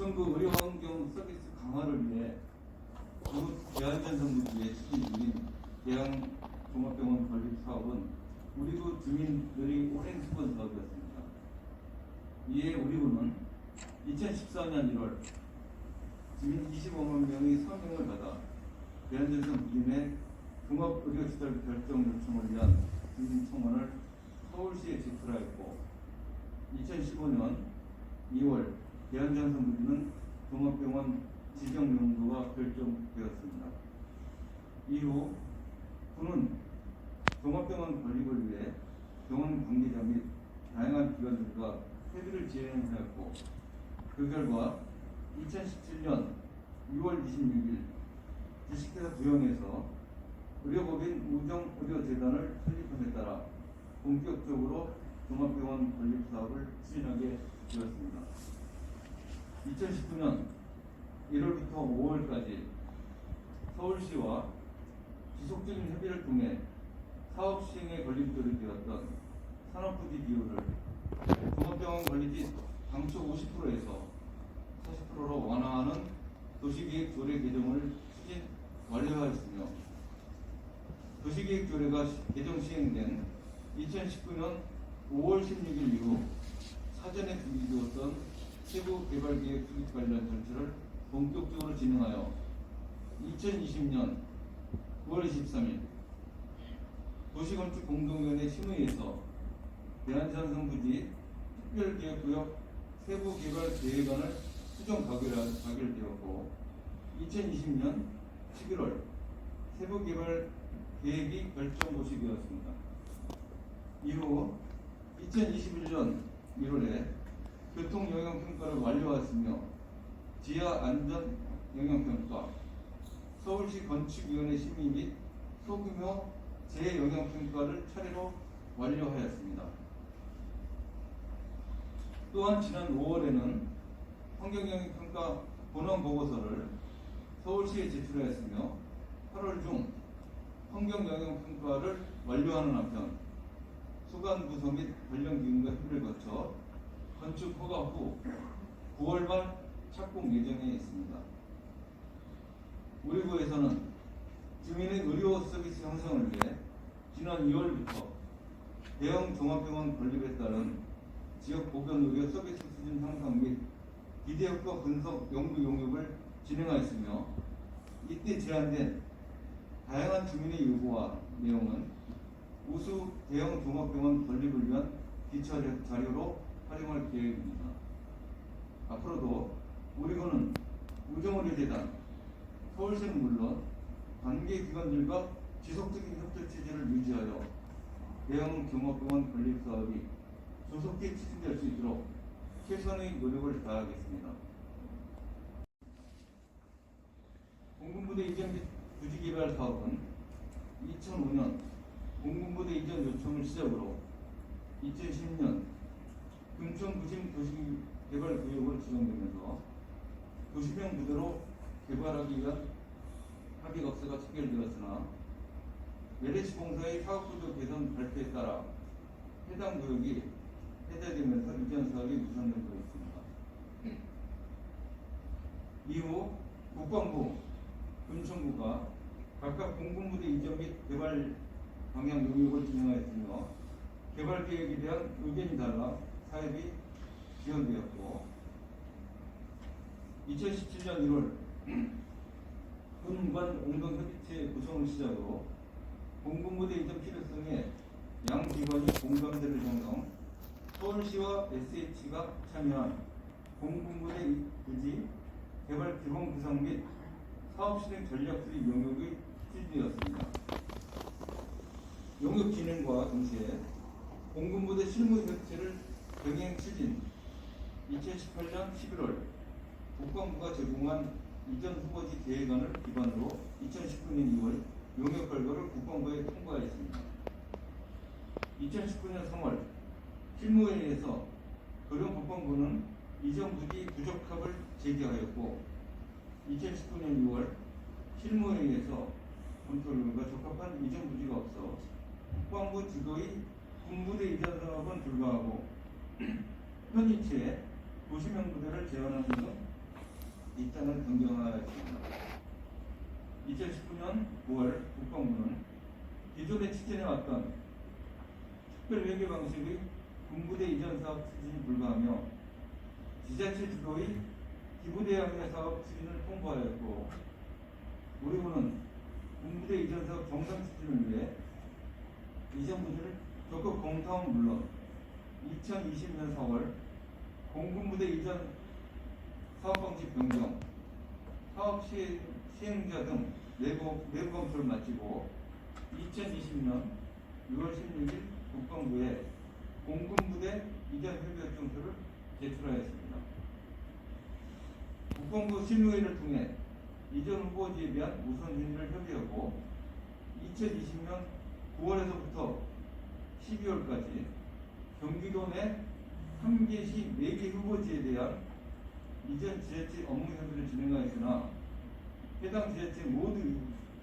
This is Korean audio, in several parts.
구청구 의료환경 서비스 강화를 위해 대한전선부지에 추진 중인 대형 종합병원 건립 사업은 우리구 주민들이 오랜 수건 사업이었습니다. 이에 우리구는 2014년 1월 주민 25만 명의 서명을 받아 대한전선부지내 종합의료시설 결정 요청을 위한 주민청원을 서울시에 제출하였고 2015년 2월 대한전선부지는 종합병원 지정 용도가 결정되었습니다. 이후 군은 종합병원 건립을 위해 병원 관계자 및 다양한 기관들과 협의를 진행하였고 그 결과 2017년 6월 26일 주식회사 두영에서 의료법인 우정의료재단을 설립함에 따라 본격적으로 종합병원 건립 사업을 추진하게 되었습니다. 2019년 1월부터 5월까지 서울시와 지속적인 협의를 통해 사업 시행에 걸림돌이 되었던 산업부지 비율을 종합병원 건립이 당초 50%에서 40%로 완화하는 도시계획 조례 개정을 추진 완료하였으며 도시계획 조례가 개정 시행된 2019년 5월 16일 이후 사전에 준비되었던 세부 개발계획 수립 관련 절차를 본격적으로 진행하여 2020년 9월 23일 도시건축공동위원회 심의에서 대한전선부지 특별기획구역 세부개발계획안을 수정 가결되었고 2020년 11월 세부개발계획이 결정고시되었습니다. 이후 2021년 1월에 교통영향평가를 완료하였으며 지하 안전 영향평가, 서울시 건축위원회 심의 및 소규모 재영향평가를 차례로 완료하였습니다. 또한 지난 5월에는 환경영향평가 본원보고서를 서울시에 제출하였으며 8월 중 환경영향평가를 완료하는 한편 소관부서 및 관련 기관과 협의를 거쳐 건축 허가 후 9월 말 착공 예정에 있습니다. 우리구에서는 주민의 의료 서비스 형성을 위해 지난 2월부터 대형 종합병원 건립에 따른 지역 보건 의료 서비스 수준 향상 및 기대효과 분석 연구 용역을 진행하였으며 이때 제안된 다양한 주민의 요구와 내용은 우수 대형 종합병원 건립을 위한 기초 자료로 활용할 계획입니다. 앞으로도 우리구는 우정의료재단, 서울시는 물론 관계기관들과 지속적인 협조 체제를 유지하여 대형 종합병원 건립 사업이 조속히 추진될 수 있도록 최선의 노력을 다하겠습니다. 공군부대 이전 및 부지개발 사업은 2005년 공군부대 이전 요청을 시작으로 2010년 금천구심 도시개발구역을 지정되면서 도시명 부대로 개발하기 위한 합의업소가 체결되었으나 LH 공사의 사업구조 개선 발표에 따라 해당 구역이 해제되면서 이전 사업이 무산된 바 있습니다. 이후 국방부, 금천구가 각각 공군부대 이전 및 개발 방향 용역을 진행하였으며 개발 계획에 대한 의견이 달라 사업이 지연되었고 2017년 1월 군관 공동협의체 구성을 시작으로 공군부대 이전 필요성에 양 기관이 공감대를 형성, 서울시와 SH가 참여한 공군부대 부지 개발 기본 구상 및 사업 실행 전략 수립 용역이 추진되었습니다. 용역 진행과 동시에 공군부대 실무 협체를 병행 추진 2018년 11월 국방부가 제공한 이전 후보지 계획안을 기반으로 2019년 2월 용역 결과를 국방부에 통보하였습니다. 2019년 3월 실무회의에서 도령국방부는 이전 부지 부적합을 제기하였고 2019년 6월 실무회의에서 검토 결과 적합한 이전 부지가 없어 국방부 주도의 군부대 이전 사업은 불가하고 현위치에 도시명 부대를 제한하는 등 입장을 변경하였습니다. 2019년 9월 국방부는 기존에 추진해왔던 특별회계 방식의 군부대 이전 사업 추진이 불가하며 지자체 주도의 기부대항해 사업 추진을 통보하였고, 우리 군은 군부대 이전 사업 정상 추진을 위해 이전 부지를 적극 검토함은 물론 2020년 4월 공군부대 이전 사업 방식 변경, 사업 시행자 등 내부 검토를 마치고 2020년 6월 16일 국방부에 공군부대 이전 협의협정서를 제출하였습니다. 국방부 실무회의를 통해 이전 후보지에 대한 우선순위를 협의하고 2020년 9월에서부터 12월까지 경기도 내 3개시 4개 후보지에 대한 이전 지자체 업무 협의를 진행하였으나 해당 지자체 모두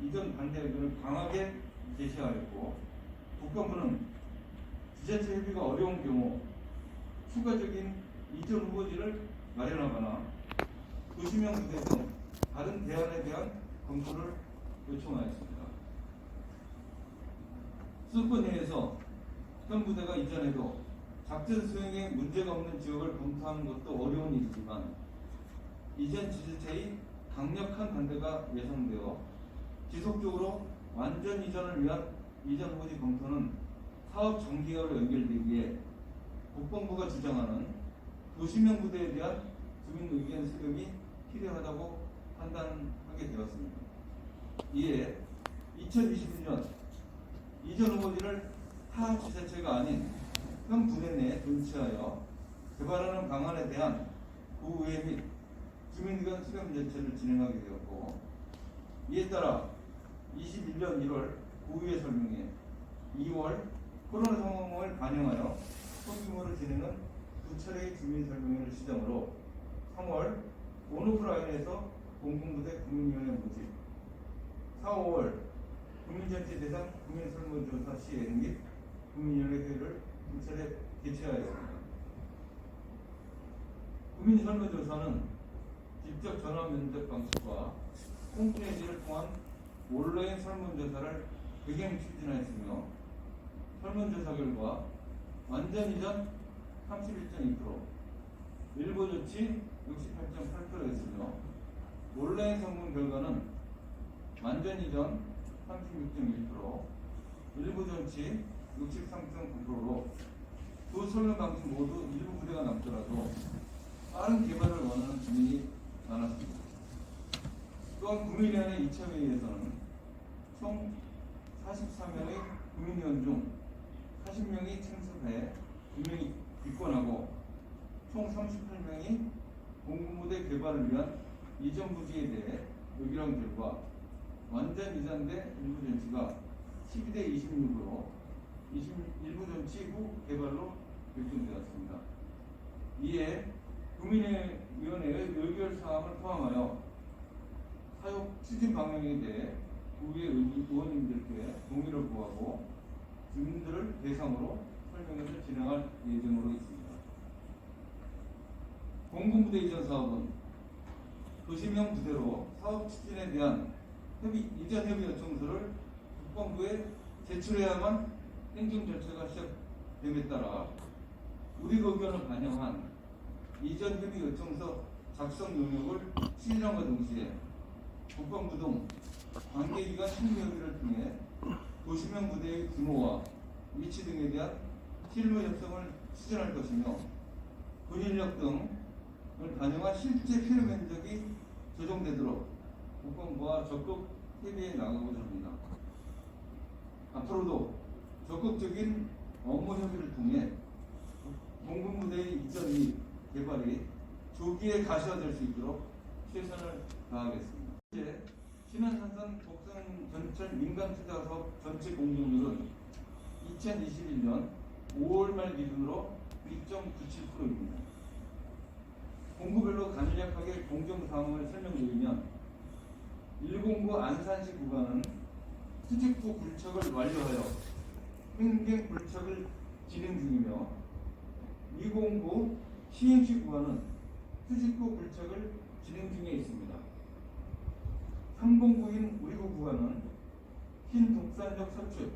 이전 반대 의견을 강하게 제시하였고, 국방부는 지자체 협의가 어려운 경우 추가적인 이전 후보지를 마련하거나 도시명 부대 등 다른 대안에 대한 검토를 요청하였습니다. 수도권 내에서 현 부대가 이전해도 작전 수행에 문제가 없는 지역을 검토하는 것도 어려운 일이지만 이전 지자체의 강력한 반대가 예상되어 지속적으로 완전 이전을 위한 이전 후보지 검토는 사업 장기화로 연결되기에 국방부가 주장하는 도시명 부대에 대한 주민 의견 수렴이 필요하다고 판단하게 되었습니다. 이에 2021년 이전 후보지를 타 지자체가 아닌 현 부대 내에 존치하여 개발하는 방안에 대한 구의회 및 주민의견 수렴 절차를 진행하게 되었고, 이에 따라 21년 1월 구의회 설명회, 2월 코로나 상황을 반영하여 소규모로 진행한 2차례의 주민 설명회를 시작으로 3월 온오프라인에서 공군부대 국민위원회 모집, 4, 5월 국민전체 대상 국민설문조사 시행 및 국민위원회 회의를 2차례 개최하였습니다. 국민설문조사는 직접 전화 면접 방식과 홈페이지를 통한 온라인 설문조사를 병행 추진하였으며, 설문조사 결과 완전 이전 31.2%, 일부 조치 68.8%였으며, 온라인 설문 결과는 완전 이전 36.1%, 일부 조치 63.9%로 두 설문 방식 모두 일부 부대가 남더라도 빠른 개발을 원하는 주민이 많았습니다. 또한 국민위원회 2차 회의에서는 총 44명의 국민위원 중 40명이 참석해 2명이 입건하고 총 38명이 공군부대 개발을 위한 이전 부지에 대해 의결한 결과 완전 이전대 일부 전치가 12대 26으로 일부 전치 후 개발로 결정되었습니다. 이에 국민위원회의 의결 사항을 포함하여 사업 추진 방향에 대해 구의 의원님들께 동의를 구하고 주민들을 대상으로 설명회를 진행할 예정으로 있습니다. 공군부대 이전 사업은 도시명 부대로 사업 추진에 대한 이전 협의 요청서를 국방부에 제출해야만 행정 절차가 시작됨에 따라 우리 의견을 반영한 이전 협의 요청서 작성 용역을 추진함과 동시에 국방부 등 관계기관 실무 협의를 통해 도시명 부대의 규모와 위치 등에 대한 실무 협상을 추진할 것이며, 군인력 등을 반영한 실제 필요 면적이 조정되도록 국방부와 적극 협의해 나가고자 합니다. 앞으로도 적극적인 업무 협의를 통해 공군부대의 이전 및 개발이 조기에 가시화될 수 있도록 최선을 다하겠습니다. 현재 신안산선 복선 전철 민간투자 사업 전체 공급률은 2021년 5월 말 기준으로 2.97%입니다. 공구별로 간략하게 공정 사항을 설명드리면 109 안산시 구간은 수직구 굴착을 완료하여 행경 굴착을 진행 중이며, 209 시흥시 구간은 수직구 굴착을 진행 중에 있습니다. 309인 우리구 구간은 흰독산역 서축,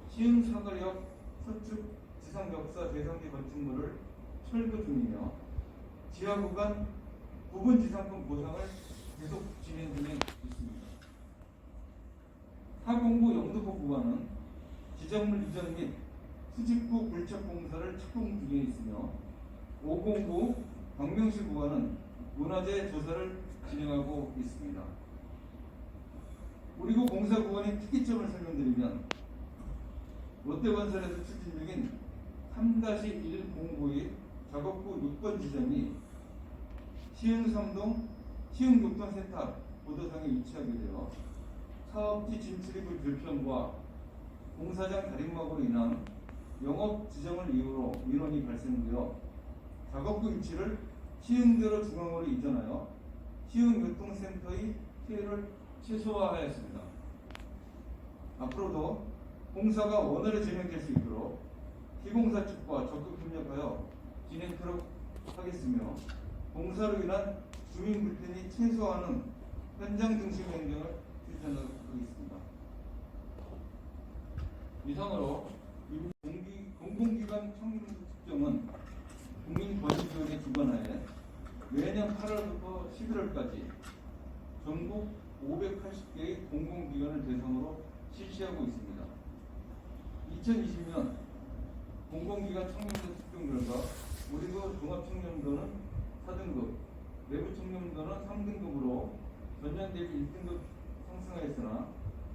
시흥사거역 서축 지상역사 대상지 건축물을 철거 중이며 지하 구간 부분 지상권 보상을 계속 진행 중에 있습니다. 409 영등포 구간은 지정물 이전 및 수직구 굴착 공사를 착공 중에 있으며 509 광명시 구간은 문화재 조사를 진행하고 있습니다. 우리구 공사 구간의 특이점을 설명드리면 롯데건설에서 추진 중인 3-1 공고의 작업구 6번 지점이 시흥3동 시흥교통센터 앞 보도상에 위치하게 되어 사업지 진출입의 불편과 공사장 다림막으로 인한 영업 지정을 이유로 민원이 발생되어 작업구 위치를 시흥대로 중앙으로 이전하여 시흥교통센터의 피해를 최소화하였습니다. 앞으로도 공사가 원활히 진행될 수 있도록 시공사 측과 적극 협력하여 진행토록 하겠으며 공사로 인한 주민 불편이 최소화하는 현장 중심 행정을 실천하겠습니다. 이상으로 공공기관 청렴도 측정은 국민권익위원회 주관하에 매년 8월부터 11월까지 전국 580개의 공공기관을 대상으로 실시하고 있습니다. 2020년 공공기관 청렴도 측정 결과 우리도 종합청렴도는 4등급, 내부 청렴도는 3등급으로 전년 대비 1등급 상승하였으나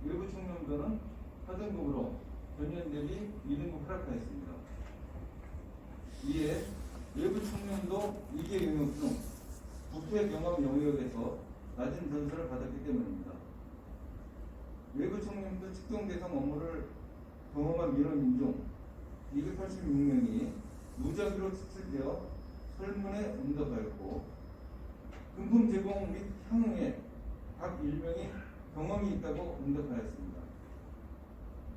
외부 청렴도는 4등급으로 전년 대비 2등급 하락하였습니다. 이에 외부 청렴도 2개 영역 중 부패 경험 영역에서 낮은 점수를 받았기 때문입니다. 외부 청렴도 측정 대상 업무를 경험한 민원인 중 286명이 무작위로 추출되어 설문에 응답하였고 금품 제공 및 향응에 각 1명이 경험이 있다고 응답하였습니다.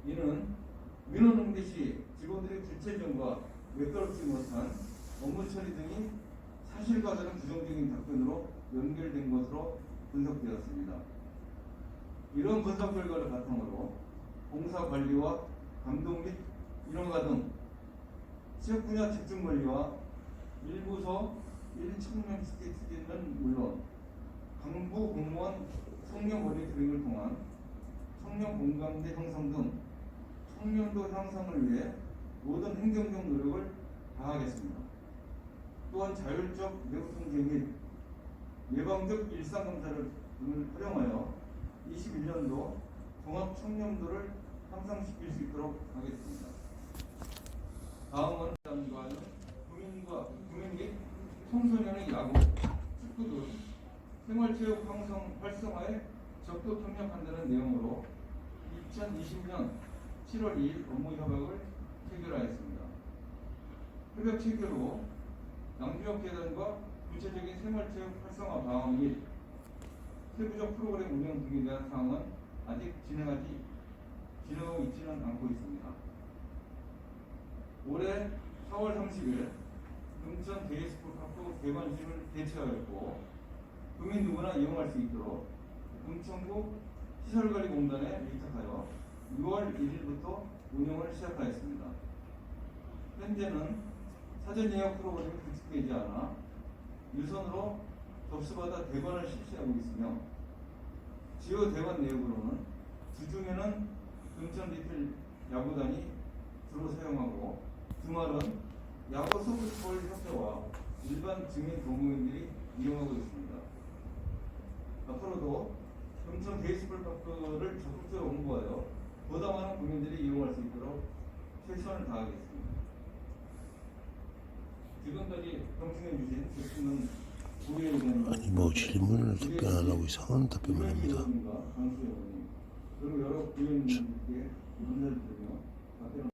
이는 민원 응대 시 직원들의 불체증과 매끄럽지 못한 업무 처리 등이 사실과 다른 부정적인 답변으로 연결된 것으로 분석되었습니다. 이런 분석 결과를 바탕으로 공사 관리와 감독 및 인허가 등 지역 분야 집중 관리와 일부서 1청년 스케치는 물론 강부 공무원 청년 모니터링을 통한 청년 공감대 형성 등 청년도 향상을 위해 모든 행정적 노력을 다하겠습니다. 또한 자율적 내부 통제 및 예방적 일상검사를 등을 활용하여 21년도 종합 청렴도를 향상시킬 수 있도록 하겠습니다. 다음은 국민 및 청소년의 야구, 축구 등 생활체육 활성화에 적극 협력한다는 내용으로 2020년 7월 2일 업무 협약을 체결하였습니다. 협약 체결 후 낭비역 계단과 구체적인 생활체육 활성화 방안 및 세부적 프로그램 운영 등에 대한 사항은 아직 진행하고 있지는 않고 있습니다. 올해 4월 30일 금천 데이스포파크 개관식을 개최하였고 국민 누구나 이용할 수 있도록 금천구 시설관리공단에 위탁하여 6월 1일부터 운영을 시작하였습니다. 현재는 사전 예약 프로그램이 구축되지 않아 유선으로 접수받아 대관을 실시하고 있으며 지역 대관 내역으로는 주중에는 금천 리틀 야구단이 주로 사용하고 주말은 야구 소프트볼 협회와 일반 증인 동호인들이 이용하고 있습니다. 앞으로도 금천 베이스볼 파크를 적극적으로 홍보하여 보다 많은 국민들이 이용할 수 있도록 최선을 다하겠습니다. 지금까지 경청해 주신 대통령 부의원님, 아니 뭐 질문을 답변 안 하고 이상한 답변만 합니다. 강수 의원님 그리고 여러 부의원님들께 감사드리며 답변을